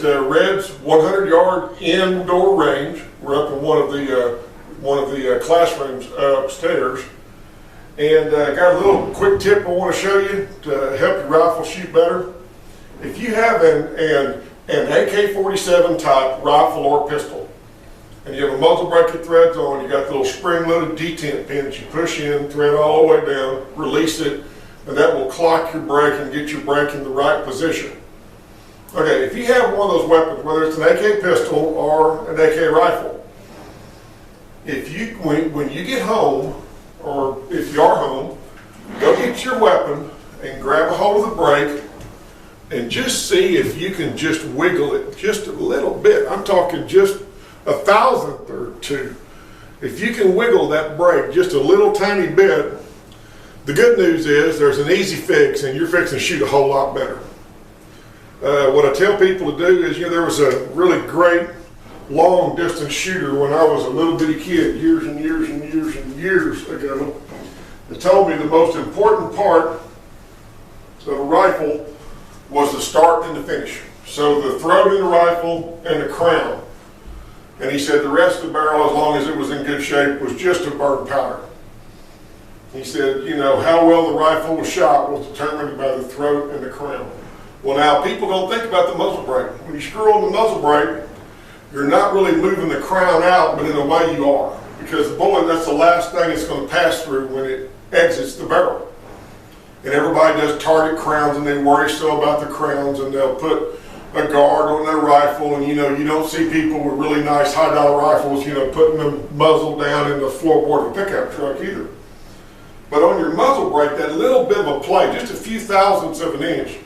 at Red's 100-yard indoor range. We're up in one of the classrooms upstairs, and got a little quick tip I want to show you to help your rifle shoot better. If you have an AK-47 type rifle or pistol, and you have a muzzle bracket threads on, you got the little spring-loaded detent pin that you push in, thread all the way down, release it, and that will clock your brake and get your brake in the right position. Okay, if you have one of those weapons, whether it's an AK pistol or an AK rifle, when you get home, or if you are home, go get your weapon and grab a hold of the brake and just see if you can just wiggle it just a little bit. I'm talking just a thousandth or two. If you can wiggle that brake just a little tiny bit, the good news is there's an easy fix and you're fixing to shoot a whole lot better. What I tell people to do is, there was a really great long distance shooter when I was a little bitty kid years and years and years and years ago that told me the most important part of a rifle was the start and the finish. So the throat in the rifle and the crown. And he said the rest of the barrel, as long as it was in good shape, was just a burn powder. He said, how well the rifle was shot was determined by the throat and the crown. Well, now, people don't think about the muzzle brake. When you screw on the muzzle brake, you're not really moving the crown out, but in a way you are. Because the bullet, that's the last thing it's going to pass through when it exits the barrel. And everybody does target crowns, and they worry so about the crowns, and they'll put a guard on their rifle, and you don't see people with really nice high-dollar rifles, putting the muzzle down in the floorboard of a pickup truck either. But on your muzzle brake, that little bit of a play, just a few thousandths of an inch,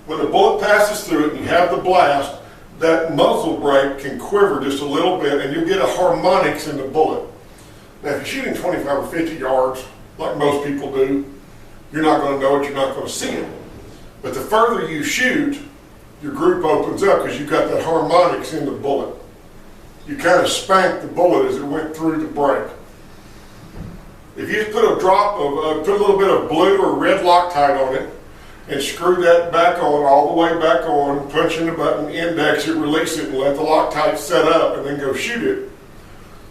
when the bullet passes through it and you have the blast, that muzzle brake can quiver just a little bit and you'll get a harmonics in the bullet. Now, if you're shooting 25 or 50 yards, like most people do, you're not going to know it, you're not going to see it. But the further you shoot, your group opens up because you've got that harmonics in the bullet. You kind of spank the bullet as it went through the brake. If you put a little bit of blue or red Loctite on it, and screw that back on, all the way back on, punch in the button, index it, release it, and let the Loctite set up, and then go shoot it,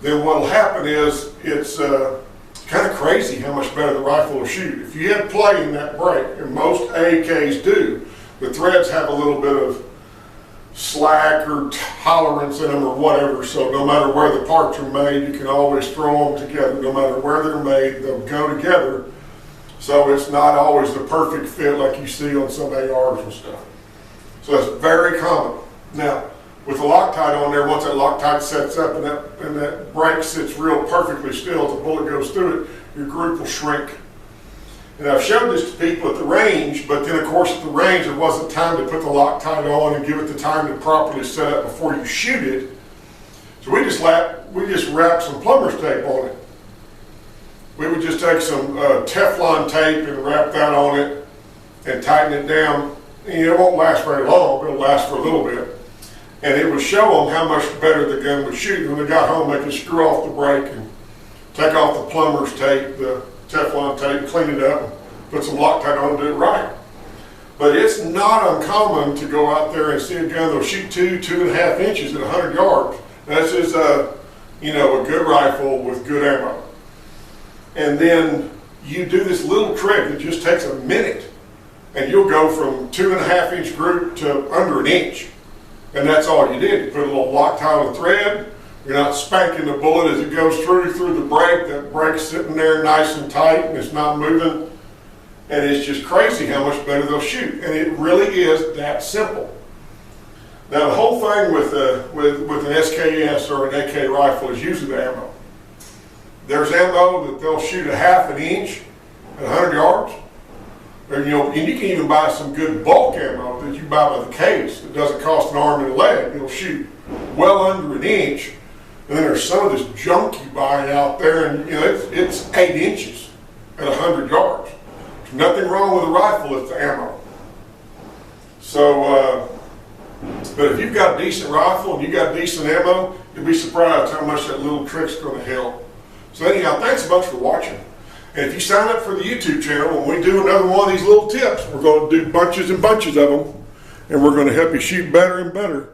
then what will happen is it's kind of crazy how much better the rifle will shoot. If you had play in that brake, and most AKs do, the threads have a little bit of slack or tolerance in them or whatever, so no matter where the parts are made, you can always throw them together. No matter where they're made, they'll go together. So it's not always the perfect fit like you see on some ARs and stuff. So that's very common. Now, with the Loctite on there, once that Loctite sets up and that brake sits real perfectly still, as the bullet goes through it, your group will shrink. And I've showed this to people at the range, but then of course at the range there wasn't time to put the Loctite on and give it the time to properly set up before you shoot it. So we just wrapped some plumber's tape on it. We would just take some Teflon tape and wrap that on it and tighten it down. And, it won't last very long, but it'll last for a little bit. And it would show them how much better the gun would shoot. When they got home, they could screw off the brake and take off the plumber's tape, the Teflon tape, clean it up, and put some Loctite on and do it right. But it's not uncommon to go out there and see a gun that'll shoot 2.5 inches at 100 yards. That's just a good rifle with good ammo. And then you do this little trick that just takes a minute, and you'll go from 2.5 inch group to under an inch. And that's all you did. You put a little Loctite on the thread. You're not spanking the bullet as it goes through the brake. That brake's sitting there nice and tight and it's not moving. And it's just crazy how much better they'll shoot. And it really is that simple. Now the whole thing with an SKS or an AK rifle is usually the ammo. There's ammo that they'll shoot 1/2 inch at 100 yards. Or, and you can even buy some good bulk ammo that you buy by the case. It doesn't cost an arm and a leg. It'll shoot well under an inch. And then there's some of this junk you buy out there, and it's 8 inches at 100 yards. There's nothing wrong with a rifle, it's the ammo. So, but if you've got a decent rifle and you got decent ammo, you'll be surprised how much that little trick's going to help. So anyhow, thanks a bunch for watching. And if you sign up for the YouTube channel, when we do another one of these little tips, we're going to do bunches and bunches of them, and we're going to help you shoot better and better.